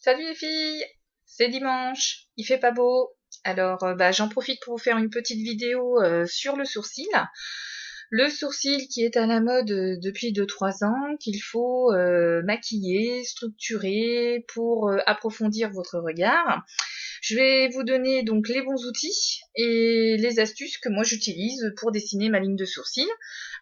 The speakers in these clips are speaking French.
Salut les filles, c'est dimanche, il fait pas beau. Alors j'en profite pour vous faire une petite vidéo sur le sourcil. Le sourcil qui est à la mode depuis 2-3 ans, qu'il faut maquiller, structurer pour approfondir votre regard. Je vais vous donner donc les bons outils et les astuces que moi j'utilise pour dessiner ma ligne de sourcil,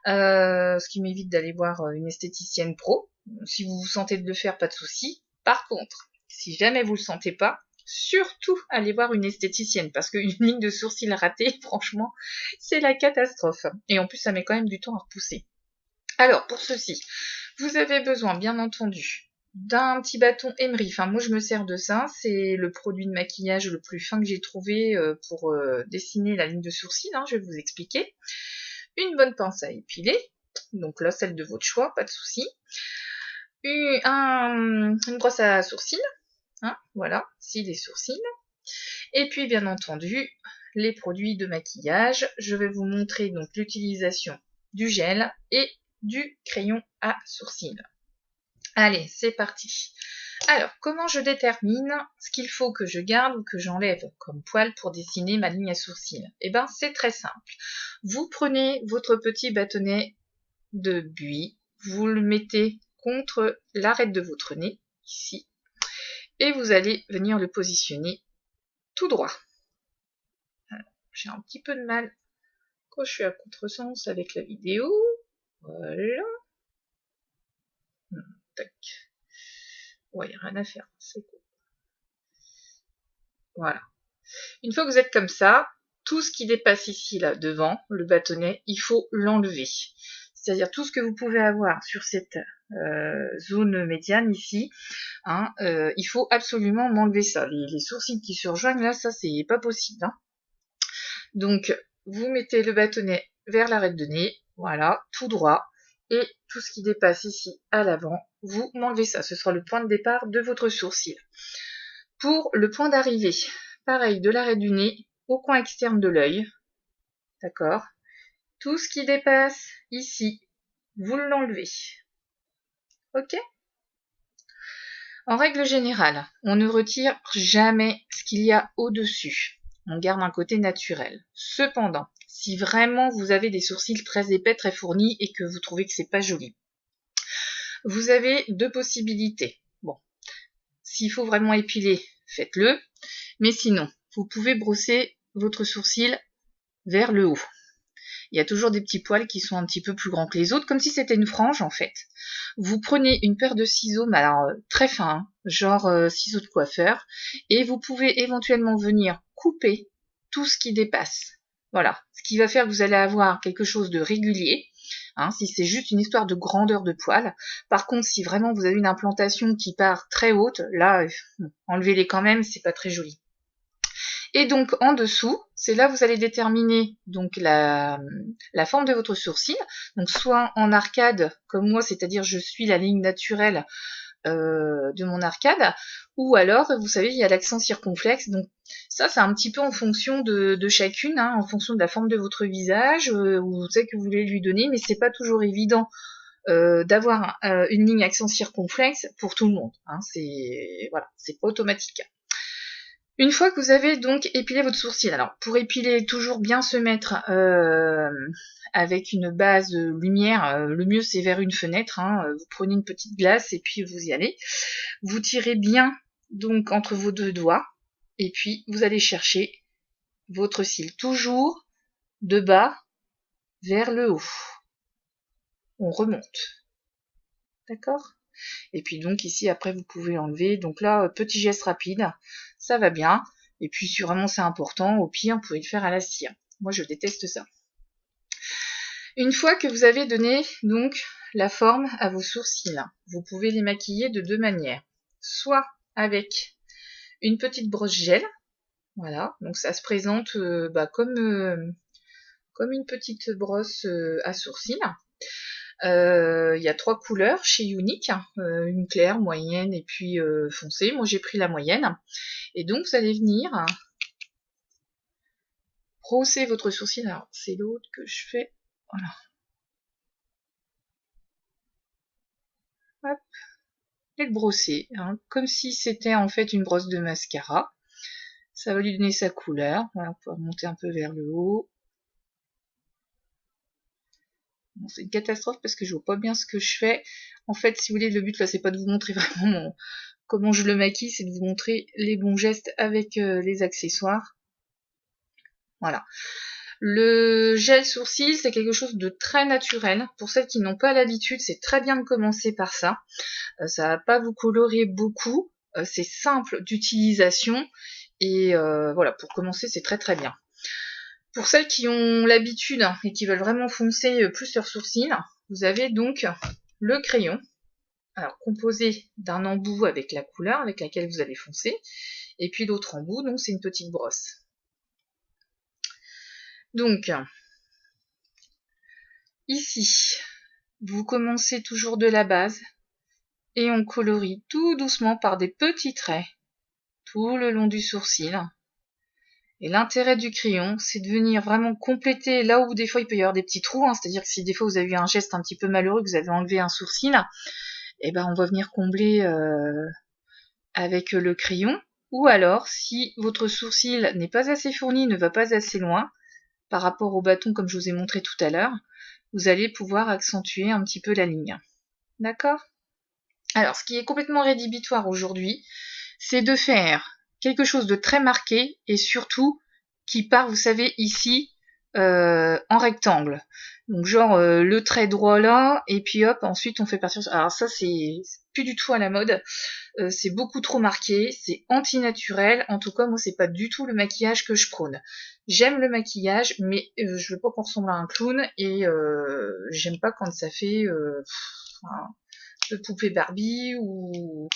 ce qui m'évite d'aller voir une esthéticienne pro. Si vous vous sentez de le faire, pas de souci. Par contre, si jamais vous le sentez pas, surtout allez voir une esthéticienne parce qu'une ligne de sourcil ratée, franchement, c'est la catastrophe. Et en plus, ça met quand même du temps à repousser. Alors, pour ceci, vous avez besoin, bien entendu, d'un petit bâton Emery. Enfin, moi, je me sers de ça. C'est le produit de maquillage le plus fin que j'ai trouvé pour dessiner la ligne de sourcil. Je vais vous expliquer. Une bonne pince à épiler. Donc là, celle de votre choix, pas de souci. Une brosse à sourcils. Voilà, cils et sourcils. Et puis, bien entendu, les produits de maquillage. Je vais vous montrer donc l'utilisation du gel et du crayon à sourcils. Allez, c'est parti. Alors, comment je détermine ce qu'il faut que je garde ou que j'enlève comme poil pour dessiner ma ligne à sourcils? Eh bien, c'est très simple. Vous prenez votre petit bâtonnet de buis, vous le mettez contre l'arête de votre nez, ici, et vous allez venir le positionner tout droit. J'ai un petit peu de mal quand je suis à contresens avec la vidéo. Voilà. Tac. Ouais, il n'y a rien à faire, c'est cool. Voilà. Une fois que vous êtes comme ça, tout ce qui dépasse ici, là, devant, le bâtonnet, il faut l'enlever. C'est-à-dire tout ce que vous pouvez avoir sur cette zone médiane ici, il faut absolument m'enlever ça. Les sourcils qui se rejoignent, là, ça, c'est pas possible. Donc, vous mettez le bâtonnet vers l'arête de nez, voilà, tout droit, et tout ce qui dépasse ici à l'avant, vous m'enlevez ça. Ce sera le point de départ de votre sourcil. Pour le point d'arrivée, pareil, de l'arête du nez au coin externe de l'œil, d'accord? Tout ce qui dépasse ici, vous l'enlevez. Ok? En règle générale, on ne retire jamais ce qu'il y a au-dessus. On garde un côté naturel. Cependant, si vraiment vous avez des sourcils très épais, très fournis et que vous trouvez que c'est pas joli, vous avez deux possibilités. Bon, s'il faut vraiment épiler, faites-le. Mais sinon, vous pouvez brosser votre sourcil vers le haut. Il y a toujours des petits poils qui sont un petit peu plus grands que les autres, comme si c'était une frange en fait. Vous prenez une paire de ciseaux, mais alors très fins, genre ciseaux de coiffeur, et vous pouvez éventuellement venir couper tout ce qui dépasse. Voilà, ce qui va faire que vous allez avoir quelque chose de régulier, si c'est juste une histoire de grandeur de poils. Par contre, si vraiment vous avez une implantation qui part très haute, là, enlevez-les quand même, c'est pas très joli. Et donc en dessous, c'est là où vous allez déterminer donc la forme de votre sourcil. Donc soit en arcade, comme moi, c'est-à-dire je suis la ligne naturelle de mon arcade, ou alors, vous savez, il y a l'accent circonflexe. Donc ça, c'est un petit peu en fonction de chacune, en fonction de la forme de votre visage, ou vous savez que vous voulez lui donner, mais c'est pas toujours évident d'avoir une ligne accent circonflexe pour tout le monde. C'est voilà, c'est pas automatique. Une fois que vous avez donc épilé votre sourcil, alors pour épiler, toujours bien se mettre avec une base lumière, le mieux c'est vers une fenêtre, vous prenez une petite glace et puis vous y allez. Vous tirez bien donc entre vos deux doigts et puis vous allez chercher votre cil, toujours de bas vers le haut. On remonte, d'accord ? Et puis donc ici après vous pouvez enlever, donc là petit geste rapide, ça va bien. Et puis si vraiment c'est important, au pire vous pouvez le faire à la cire. Moi je déteste ça. Une fois que vous avez donné donc la forme à vos sourcils, vous pouvez les maquiller de deux manières. Soit avec une petite brosse gel, voilà, donc ça se présente comme une petite brosse à sourcils. Il y a 3 couleurs chez Unique, une claire, moyenne et puis foncée. Moi j'ai pris la moyenne. Et donc vous allez venir brosser votre sourcil. Alors c'est l'autre que je fais. Voilà. Hop. et le brosser, hein, comme si c'était en fait une brosse de mascara. Ça va lui donner sa couleur. Voilà, on va monter un peu vers le haut. Bon, c'est une catastrophe parce que je vois pas bien ce que je fais. En fait, si vous voulez, le but là, c'est pas de vous montrer vraiment comment je le maquille, c'est de vous montrer les bons gestes avec les accessoires. Voilà. Le gel sourcil, c'est quelque chose de très naturel. Pour celles qui n'ont pas l'habitude, c'est très bien de commencer par ça. Ça va pas vous colorer beaucoup. C'est simple d'utilisation. Et voilà, pour commencer, c'est très très bien. Pour celles qui ont l'habitude et qui veulent vraiment foncer plus leurs sourcils, vous avez donc le crayon, alors composé d'un embout avec la couleur avec laquelle vous allez foncer, et puis l'autre embout, donc c'est une petite brosse. Donc, ici, vous commencez toujours de la base, et on colorie tout doucement par des petits traits, tout le long du sourcil. Et l'intérêt du crayon, c'est de venir vraiment compléter là où des fois il peut y avoir des petits trous, hein, c'est-à-dire que si des fois vous avez eu un geste un petit peu malheureux, que vous avez enlevé un sourcil, et ben on va venir combler avec le crayon. Ou alors, si votre sourcil n'est pas assez fourni, ne va pas assez loin, par rapport au bâton comme je vous ai montré tout à l'heure, vous allez pouvoir accentuer un petit peu la ligne. D'accord ? Alors, ce qui est complètement rédhibitoire aujourd'hui, c'est de faire quelque chose de très marqué et surtout qui part, vous savez, ici, en rectangle. Donc genre le trait droit là, et puis hop, ensuite on fait partir. Alors ça, c'est plus du tout à la mode. C'est beaucoup trop marqué, c'est anti-naturel. En tout cas, moi, c'est pas du tout le maquillage que je prône. J'aime le maquillage, mais je veux pas qu'on ressemble à un clown, et j'aime pas quand ça fait de poupée Barbie ou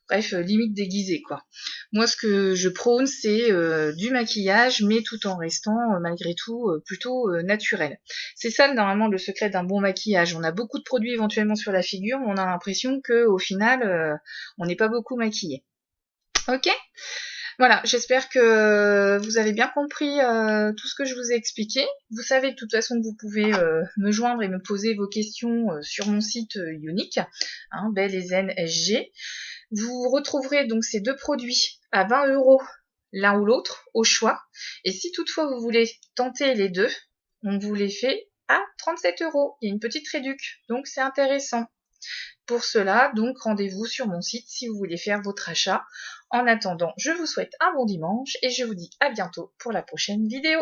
bref, limite déguisée quoi. Moi ce que je prône c'est du maquillage mais tout en restant malgré tout plutôt naturel. C'est ça normalement le secret d'un bon maquillage. On a beaucoup de produits éventuellement sur la figure, mais on a l'impression que au final on n'est pas beaucoup maquillé. Ok ? Voilà, j'espère que vous avez bien compris tout ce que je vous ai expliqué. Vous savez de toute façon que vous pouvez me joindre et me poser vos questions sur mon site unique, hein, Belle et Zen SG. Vous retrouverez donc ces deux produits à 20 € l'un ou l'autre, au choix. Et si toutefois vous voulez tenter les deux, on vous les fait à 37 €. Il y a une petite réduc, donc c'est intéressant. Pour cela, donc rendez-vous sur mon site si vous voulez faire votre achat. En attendant, je vous souhaite un bon dimanche et je vous dis à bientôt pour la prochaine vidéo.